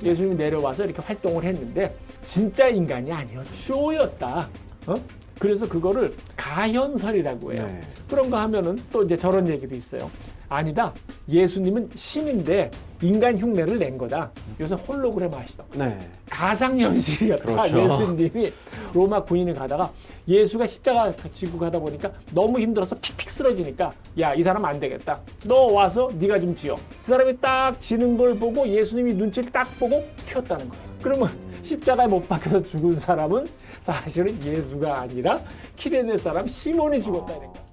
예수님이 내려와서 이렇게 활동을 했는데 진짜 인간이 아니었다. 쇼였다. 그래서 그거를 가현설이라고 해요. 네. 그런가 하면은 또 이제 저런 얘기도 있어요. 아니다. 예수님은 신인데 인간 흉내를 낸 거다. 요새 홀로그램 아시죠? 네. 가상현실이었다. 그렇죠. 예수님이 로마 군인을 가다가 예수가 십자가 지고 가다 보니까 너무 힘들어서 픽픽 쓰러지니까 야, 이 사람 안 되겠다. 너 와서 네가 좀 지어. 그 사람이 딱 지는 걸 보고 예수님이 눈치를 딱 보고 튀었다는 거예요. 그러면 십자가에 못 박혀서 죽은 사람은 사실은 예수가 아니라 키레네 사람 시몬이 죽었다는 거예요.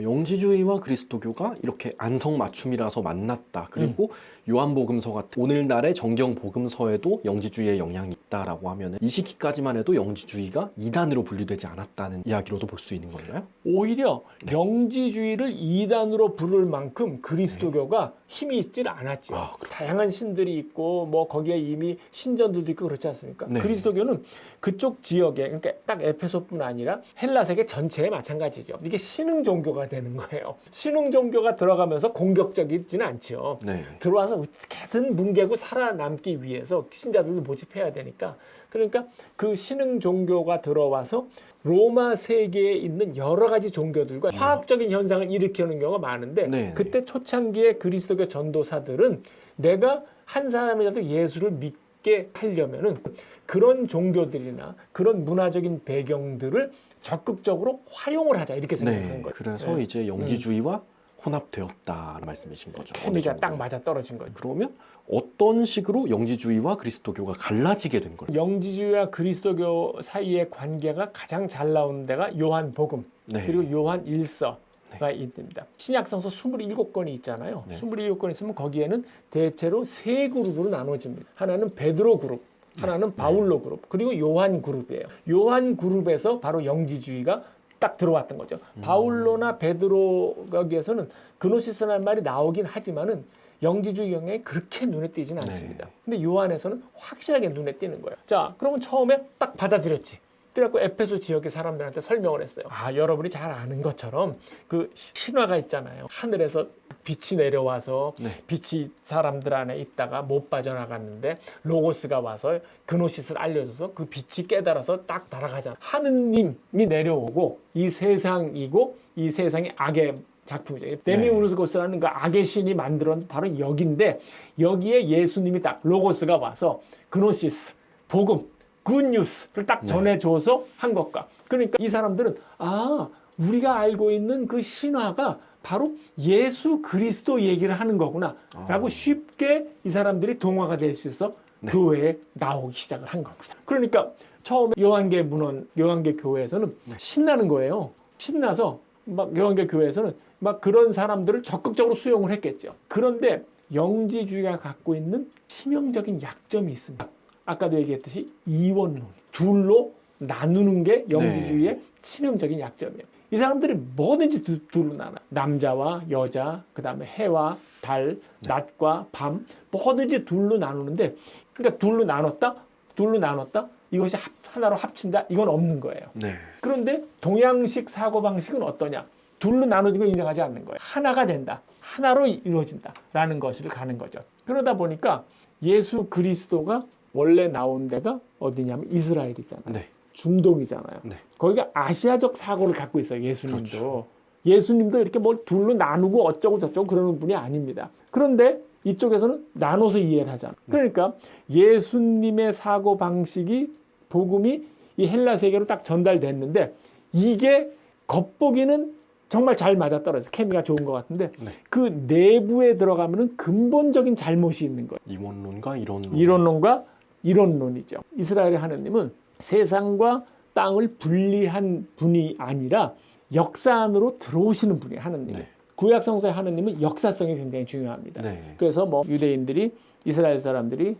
영지주의와 그리스도교가 이렇게 안성맞춤이라서 만났다. 그리고 요한복음서 같은 오늘날의 정경복음서에도 영지주의의 영향이 있다라고 하면 이 시기까지만 해도 영지주의가 이단으로 분류되지 않았다는 이야기로도 볼 수 있는 건가요? 오히려 영지주의를 이단으로 부를 만큼 그리스도교가 힘이 있지는 않았죠. 아, 다양한 신들이 있고 뭐 거기에 이미 신전들도 있고 그렇지 않습니까? 네. 그리스도교는 그쪽 지역에 그러니까 딱 에페소뿐 아니라 헬라 세계 전체에 마찬가지죠. 이게 신흥 종교가 되는 거예요. 신흥 종교가 들어가면서 공격적이지는 않죠. 네. 들어와서 어떻게든 뭉개고 살아남기 위해서 신자들도 모집해야 되니까 그러니까 그 신흥 종교가 들어와서 로마 세계에 있는 여러 가지 종교들과 화학적인 현상을 일으키는 경우가 많은데 네. 그때 초창기의 그리스도교 전도사들은 내가 한 사람이라도 예수를 믿게 하려면은 그런 종교들이나 그런 문화적인 배경들을 적극적으로 활용을 하자 이렇게 생각하는 네. 거예요. 그래서 네. 이제 영지주의와 혼합되었다는 말씀이신 거죠. 케미가 어느 딱 정도. 맞아 떨어진 거예요. 그러면 어떤 식으로 영지주의와 그리스도교가 갈라지게 된 거예요? 영지주의와 그리스도교 사이의 관계가 가장 잘 나오는 데가 요한복음 네. 그리고 요한 일서가 있습니다. 신약성서 27권이 있잖아요. 네. 27권 있으면 거기에는 대체로 세 그룹으로 나눠집니다. 하나는 베드로 그룹, 하나는 바울로 그룹, 그리고 요한 그룹이에요. 요한 그룹에서 바로 영지주의가 딱 들어왔던 거죠. 바울로나 베드로 거기에서는 그노시스라는 말이 나오긴 하지만은 영지주의 영향이 그렇게 눈에 띄지는 않습니다. 네. 근데 요한에서는 확실하게 눈에 띄는 거예요. 자, 그러면 처음에 딱 받아들였지. 그래갖고 에페소 지역의 사람들한테 설명을 했어요. 아, 여러분이 잘 아는 것처럼 그 신화가 있잖아요. 하늘에서 빛이 내려와서 네. 빛이 사람들 안에 있다가 못 빠져나갔는데 로고스가 와서 그노시스를 알려줘서 그 빛이 깨달아서 딱 날아가잖아. 하느님이 내려오고 이 세상이고 이 세상이 악의 작품이죠. 데미우르고스라는 그 악의 신이 만들어낸 바로 여기인데 여기에 예수님이 딱 로고스가 와서 그노시스, 복음, 굿뉴스를 딱 전해줘서 한 것과 그러니까 이 사람들은 아 우리가 알고 있는 그 신화가 바로 예수 그리스도 얘기를 하는 거구나 라고 쉽게 이 사람들이 동화가 될 수 있어 교회에 나오기 시작을 한 겁니다. 그러니까 처음에 요한계 문헌, 요한계 교회에서는 신나는 거예요. 신나서 막 요한계 교회에서는 막 그런 사람들을 적극적으로 수용을 했겠죠. 그런데 영지주의가 갖고 있는 치명적인 약점이 있습니다. 아까도 얘기했듯이 이원론, 둘로 나누는 게 영지주의의 치명적인 약점이에요. 이 사람들이 뭐든지 둘로 나눠. 남자와 여자, 그 다음에 해와 달, 낮과 밤, 뭐든지 둘로 나누는데 그러니까 둘로 나눴다? 이것이 하나로 합친다? 이건 없는 거예요. 네. 그런데 동양식 사고방식은 어떠냐? 둘로 나눠진 걸 인정하지 않는 거예요. 하나가 된다. 하나로 이루어진다라는 것을 가는 거죠. 그러다 보니까 예수 그리스도가 원래 나온 데가 어디냐면 이스라엘이잖아요. 네. 중동이잖아요. 네. 거기가 아시아적 사고를 갖고 있어요. 예수님도. 그렇죠. 예수님도 이렇게 뭘 둘로 나누고 어쩌고 저쩌고 그러는 분이 아닙니다. 그런데 이쪽에서는 나눠서 이해를 하잖아요. 그러니까 예수님의 사고방식이 복음이 이 헬라 세계로 딱 전달됐는데 이게 겉보기는 정말 잘 맞아떨어져서 케미가 좋은 것 같은데 그 내부에 들어가면은 근본적인 잘못이 있는 거예요. 이원론과 이론론. 이론론과 이론론이죠. 이스라엘의 하느님은 세상과 땅을 분리한 분이 아니라 역사 안으로 들어오시는 분이에요. 하느님. 네. 구약 성서의 하느님은 역사성이 굉장히 중요합니다. 네. 그래서 뭐 유대인들이 이스라엘 사람들이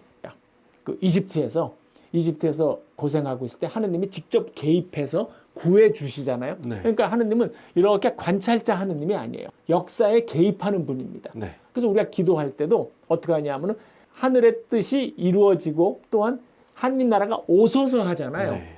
그 이집트에서 고생하고 있을 때 하느님이 직접 개입해서 구해 주시잖아요. 네. 그러니까 하느님은 이렇게 관찰자 하느님이 아니에요. 역사에 개입하는 분입니다. 네. 그래서 우리가 기도할 때도 어떻게 하냐면은 하늘의 뜻이 이루어지고 또한 하느님 나라가 오소서 하잖아요. 네.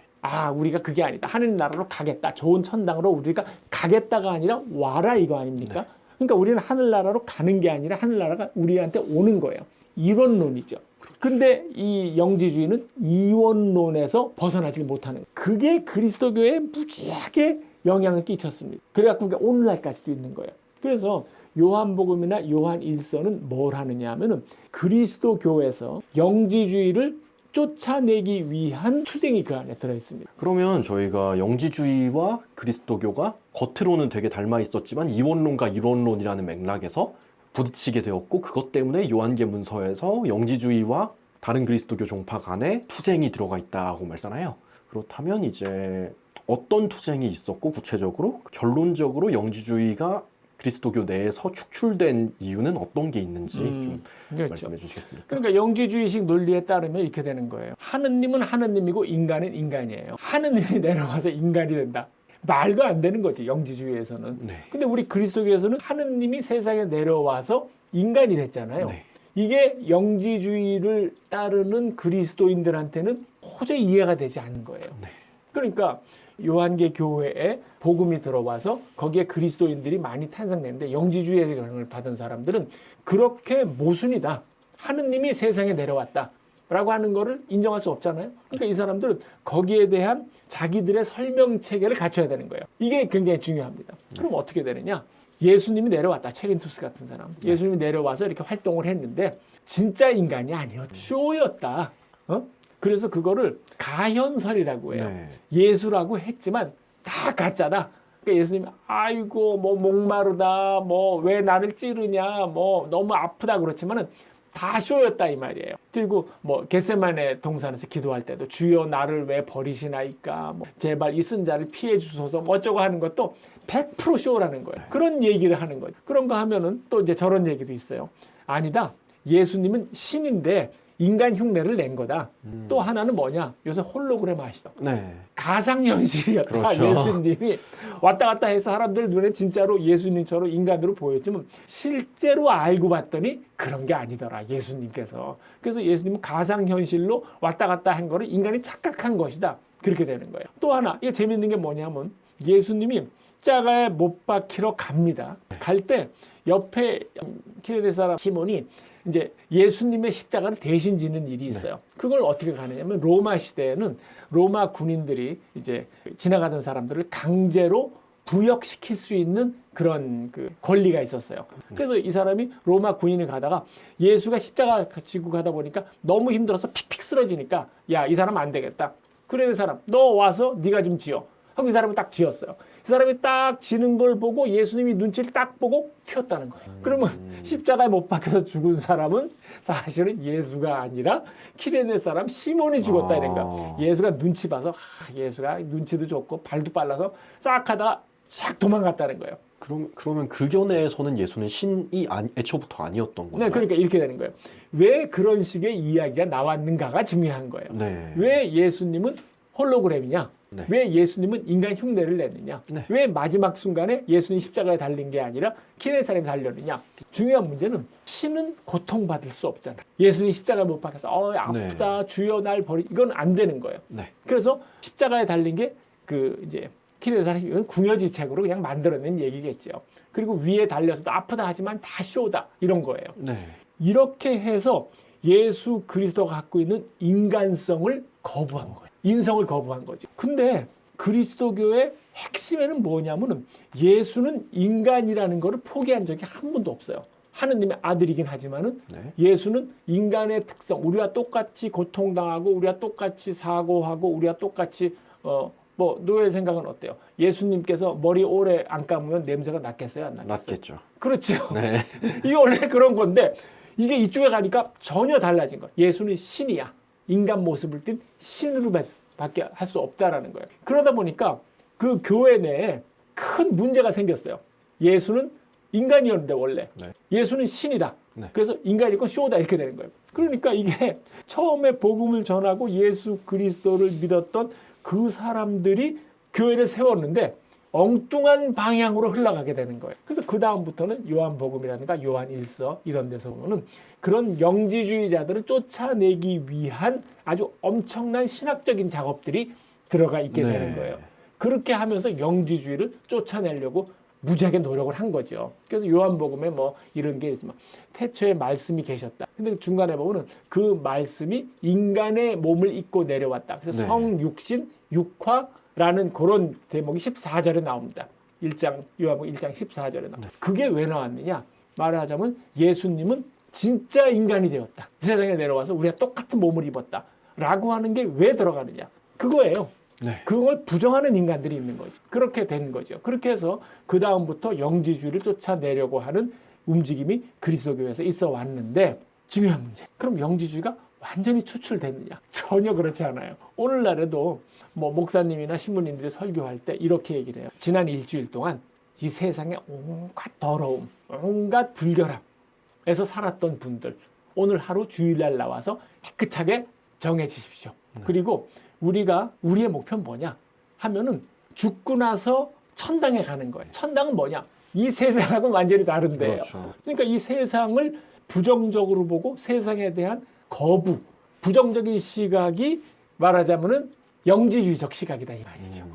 우리가 그게 아니다. 하느님 나라로 가겠다. 좋은 천당으로 우리가 가겠다가 아니라 와라 이거 아닙니까? 그러니까 우리는 하늘나라로 가는 게 아니라 하늘나라가 우리한테 오는 거예요. 이원론이죠. 근데 이 영지주의는 이원론에서 벗어나지 못하는 거예요. 그게 그리스도교에 무지하게 영향을 끼쳤습니다. 그래갖고 그게 오늘날까지도 있는 거예요. 그래서 요한복음이나 요한 1서는 뭘 하느냐 하면은 그리스도교에서 영지주의를 쫓아내기 위한 투쟁이 그 안에 들어있습니다. 그러면 저희가 영지주의와 그리스도교가 겉으로는 되게 닮아 있었지만 이원론과 이론론이라는 맥락에서 부딪히게 되었고, 그것 때문에 요한계문서에서 영지주의와 다른 그리스도교 종파 간에 투쟁이 들어가 있다고 말잖아요. 그렇다면 이제 어떤 투쟁이 있었고, 구체적으로 결론적으로 영지주의가 그리스도교 내에서 축출된 이유는 어떤 게 있는지 좀 그렇죠. 말씀해 주시겠습니까? 그러니까 영지주의식 논리에 따르면 이렇게 되는 거예요. 하느님은 하느님이고 인간은 인간이에요. 하느님이 내려와서 인간이 된다. 말도 안 되는 거지, 영지주의에서는. 네. 근데 우리 그리스도교에서는 하느님이 세상에 내려와서 인간이 됐잖아요. 네. 이게 영지주의를 따르는 그리스도인들한테는 도저히 이해가 되지 않는 거예요. 네. 그러니까 요한계 교회에 복음이 들어와서 거기에 그리스도인들이 많이 탄생되는데, 영지주의에서 영향을 받은 사람들은 그렇게 모순이다. 하느님이 세상에 내려왔다. 라고 하는 거를 인정할 수 없잖아요. 그러니까 이 사람들은 거기에 대한 자기들의 설명 체계를 갖춰야 되는 거예요. 이게 굉장히 중요합니다. 그럼 어떻게 되느냐? 예수님이 내려왔다. 체린투스 같은 사람. 예수님이 내려와서 이렇게 활동을 했는데 진짜 인간이 아니었다. 쇼였다. 그래서 그거를 가현설이라고 해요. 네. 예수라고 했지만 다 가짜다. 그러니까 예수님이 아이고 뭐 목마르다, 뭐 왜 나를 찌르냐, 뭐 너무 아프다 그렇지만은 다 쇼였다 이 말이에요. 그리고 뭐 겟세마네 동산에서 기도할 때도 주여 나를 왜 버리시나이까, 뭐 제발 이 쓴 자를 피해 주소서, 뭐 어쩌고 하는 것도 100% 쇼라는 거예요. 그런 얘기를 하는 거예요. 그런 거 하면은 또 이제 저런 얘기도 있어요. 아니다. 예수님은 신인데 인간 흉내를 낸 거다. 또 하나는 뭐냐? 요새 홀로그램 아시죠? 네. 가상현실이었다. 그렇죠. 예수님이 왔다 갔다 해서 사람들 눈에 진짜로 예수님처럼 인간으로 보였지만 실제로 알고 봤더니 그런 게 아니더라. 예수님께서. 그래서 예수님은 가상현실로 왔다 갔다 한 거를 인간이 착각한 것이다. 그렇게 되는 거예요. 또 하나, 이게 재밌는 게 뭐냐면 예수님이 십자가에 못 박히러 갑니다. 갈 때 옆에 키레네 사람 시몬이 이제 예수님의 십자가를 대신 지는 일이 있어요. 그걸 어떻게 가느냐면 로마 시대에는 로마 군인들이 이제 지나가던 사람들을 강제로 부역시킬 수 있는 그런 그 권리가 있었어요. 그래서 이 사람이 로마 군인을 가다가 예수가 십자가 지고 가다 보니까 너무 힘들어서 픽픽 쓰러지니까 야, 이 사람 안 되겠다. 그래, 사람 너 와서 네가 좀 지어. 하고 이 사람은 딱 지었어요. 이 사람이 딱 지는 걸 보고 예수님이 눈치를 딱 보고 튀었다는 거예요. 그러면 십자가에 못 박혀서 죽은 사람은 사실은 예수가 아니라 키레네 사람 시몬이 죽었다 이런 거야. 예수가 눈치 봐서 예수가 눈치도 좋고 발도 빨라서 싹 하다가 싹 도망갔다는 거예요. 그러면 그 견해에서는 예수는 신이 애초부터 아니었던 거예요. 네, 그러니까 이렇게 되는 거예요. 왜 그런 식의 이야기가 나왔는가가 중요한 거예요. 네. 왜 예수님은 홀로그램이냐? 네. 왜 예수님은 인간 흉내를 냈느냐? 네. 왜 마지막 순간에 예수님 십자가에 달린 게 아니라 키레네 사람이 달렸느냐? 중요한 문제는 신은 고통받을 수 없잖아. 예수님 십자가에 못 박혀서 아프다, 주여 날 버리, 이건 안 되는 거예요. 네. 그래서 십자가에 달린 게 그 이제 키레네 사람이 궁여지책으로 그냥 만들어낸 얘기겠죠. 그리고 위에 달려서도 아프다 하지만 다 쇼다 이런 거예요. 네. 이렇게 해서 예수 그리스도가 갖고 있는 인간성을 거부한 거예요. 인성을 거부한 거죠. 근데 그리스도교의 핵심에는 뭐냐면은 예수는 인간이라는 것을 포기한 적이 한 번도 없어요. 하느님의 아들이긴 하지만은 예수는 인간의 특성, 우리와 똑같이 고통당하고 우리와 똑같이 사고하고 우리와 똑같이 뭐 노예의 생각은 어때요? 예수님께서 머리 오래 안 감으면 냄새가 났겠어요? 안 났겠어요? 났겠죠. 그렇죠. 네. 이게 원래 그런 건데 이게 이쪽에 가니까 전혀 달라진 거예요. 예수는 신이야. 인간 모습을 띤 신으로 밖에 할 수 없다라는 거예요. 그러다 보니까 그 교회 내에 큰 문제가 생겼어요. 예수는 인간이었는데 원래 예수는 신이다. 그래서 인간이고 쇼다 이렇게 되는 거예요. 그러니까 이게 처음에 복음을 전하고 예수 그리스도를 믿었던 그 사람들이 교회를 세웠는데 엉뚱한 방향으로 흘러가게 되는 거예요. 그래서 그 다음부터는 요한복음이라든가 요한 1서 이런 데서 보면은 그런 영지주의자들을 쫓아내기 위한 아주 엄청난 신학적인 작업들이 들어가 있게 네. 되는 거예요. 그렇게 하면서 영지주의를 쫓아내려고 무지하게 노력을 한 거죠. 그래서 요한복음에 뭐 이런 게 있지만 태초에 말씀이 계셨다. 근데 중간에 보면은 그 말씀이 인간의 몸을 입고 내려왔다. 그래서 네. 성육신 육화라는 그런 대목이 14절에 나옵니다. 요한복음 1장 14절에 나옵니다. 그게 왜 나왔느냐? 말하자면 예수님은 진짜 인간이 되었다. 세상에 내려와서 우리가 똑같은 몸을 입었다. 라고 하는 게 왜 들어가느냐? 그거예요. 네. 그걸 부정하는 인간들이 있는 거죠. 그렇게 된 거죠. 그렇게 해서 그 다음부터 영지주의를 쫓아내려고 하는 움직임이 그리스도교에서 있어 왔는데 중요한 문제. 그럼 영지주의가 완전히 추출됐느냐? 전혀 그렇지 않아요. 오늘날에도 뭐 목사님이나 신부님들이 설교할 때 이렇게 얘기를 해요. 지난 일주일 동안 이 세상에 온갖 더러움, 온갖 불결함에서 살았던 분들 오늘 하루 주일날 나와서 깨끗하게 정해지십시오. 그리고 우리의 목표는 뭐냐 하면은 죽고 나서 천당에 가는 거예요. 천당은 뭐냐? 이 세상하고 완전히 다른데요. 그렇죠. 그러니까 이 세상을 부정적으로 보고 세상에 대한 거부, 부정적인 시각이 말하자면은 영지주의적 시각이다 이 말이죠.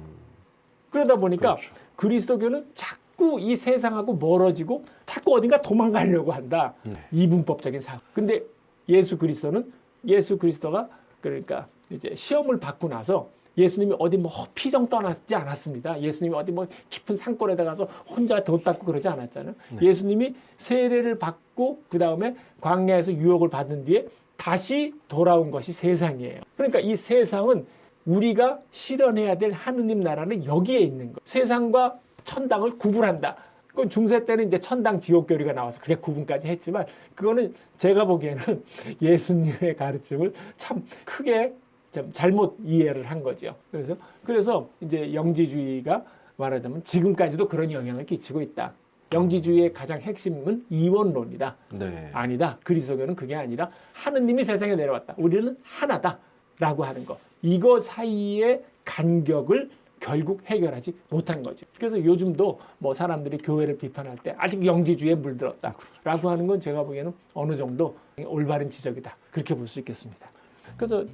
그러다 보니까 그렇죠. 그리스도교는 자꾸 이 세상하고 멀어지고 자꾸 어딘가 도망가려고 한다. 네. 이분법적인 사고. 근데 예수 그리스도가 그러니까 이제 시험을 받고 나서 예수님이 어디 뭐 피정 떠나지 않았습니다. 예수님이 어디 뭐 깊은 산골에다 가서 혼자 돈 닦고 그러지 않았잖아요. 네. 예수님이 세례를 받고 그 다음에 광야에서 유혹을 받은 뒤에 다시 돌아온 것이 세상이에요. 그러니까 이 세상은 우리가 실현해야 될 하느님 나라는 여기에 있는 거예요. 세상과 천당을 구분한다. 그건 중세 때는 이제 천당 지옥 교리가 나와서 그게 구분까지 했지만 그거는 제가 보기에는 예수님의 가르침을 참 크게 좀 잘못 이해를 한 거죠. 그래서 이제 영지주의가 말하자면 지금까지도 그런 영향을 끼치고 있다. 영지주의의 가장 핵심은 이원론이다. 네. 아니다. 그리스도교는 그게 아니라 하느님이 세상에 내려왔다. 우리는 하나다라고 하는 거. 이거 사이의 간격을 결국 해결하지 못한 거죠. 그래서 요즘도 뭐 사람들이 교회를 비판할 때 아직 영지주의에 물들었다라고 하는 건 제가 보기에는 어느 정도 올바른 지적이다. 그렇게 볼 수 있겠습니다. 그래서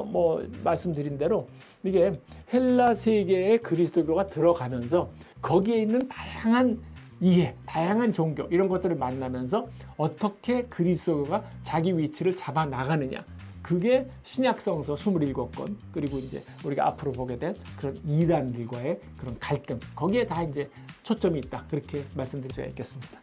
뭐 말씀드린 대로 이게 헬라 세계에 그리스도교가 들어가면서 거기에 있는 다양한 이해, 다양한 종교 이런 것들을 만나면서 어떻게 그리스도교가 자기 위치를 잡아 나가느냐. 그게 신약성서 27권 그리고 이제 우리가 앞으로 보게 될 그런 이단들과의 그런 갈등 거기에 다 이제 초점이 있다. 그렇게 말씀드릴 수가 있겠습니다.